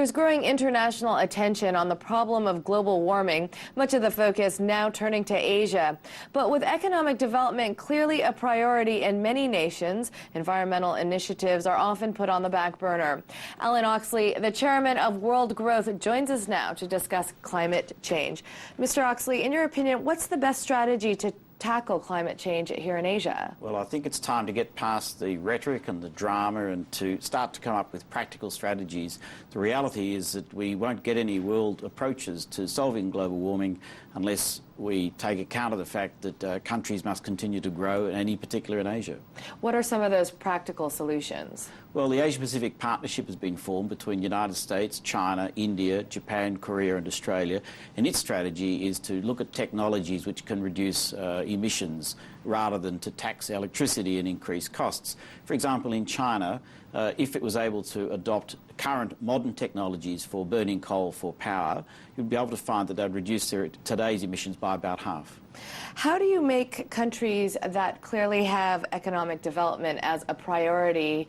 There's growing international attention on the problem of global warming, much of the focus now turning to Asia. But with economic development clearly a priority in many nations, environmental initiatives are often put on the back burner. Alan Oxley, the chairman of World Growth, joins us now to discuss climate change. Mr. Oxley, in your opinion, what's the best strategy to tackle climate change here in Asia? Well, I think it's time to get past the rhetoric and the drama and to start to come up with practical strategies. The reality is that we won't get any world approaches to solving global warming unless we take account of the fact that countries must continue to grow, and in particular in Asia. What are some of those practical solutions? Well, the Asia-Pacific Partnership has been formed between the United States, China, India, Japan, Korea and Australia, and its strategy is to look at technologies which can reduce emissions rather than to tax electricity and increase costs. For example, in China, if it was able to adopt current modern technologies for burning coal for power, you'd be able to find that they'd reduce today's emissions by about half. How do you make countries that clearly have economic development as a priority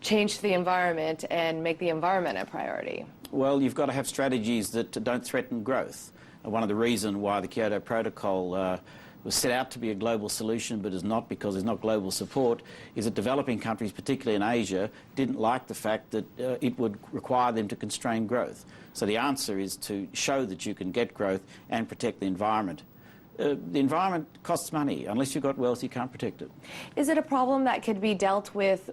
change the environment and make the environment a priority? Well, you've got to have strategies that don't threaten growth. One of the reasons why the Kyoto Protocol was set out to be a global solution but is not, because there's not global support, is that developing countries, particularly in Asia, didn't like the fact that it would require them to constrain growth. So the answer is to show that you can get growth and protect the environment. The environment costs money. Unless you've got wealth, you can't protect it. Is it a problem that could be dealt with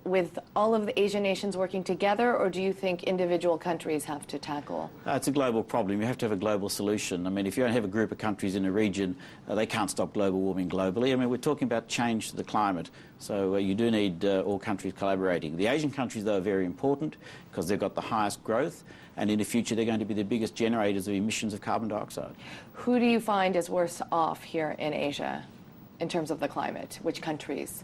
all of the Asian nations working together, or do you think individual countries have to tackle? It's a global problem. You have to have a global solution. I mean, if you don't have a group of countries in a region, they can't stop global warming globally. I mean, we're talking about change to the climate, so you do need all countries collaborating. The Asian countries, though, are very important because they've got the highest growth, and in the future they're going to be the biggest generators of emissions of carbon dioxide. Who do you find is worse off here in Asia in terms of the climate? Which countries?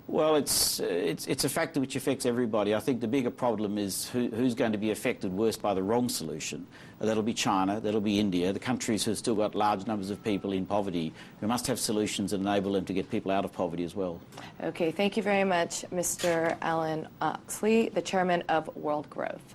Well, it's a factor which affects everybody. I think the bigger problem is who's going to be affected worst by the wrong solution. That'll be China, that'll be India, the countries who've still got large numbers of people in poverty. We must have solutions that enable them to get people out of poverty as well. Okay, thank you very much, Mr. Alan Oxley, the chairman of World Growth.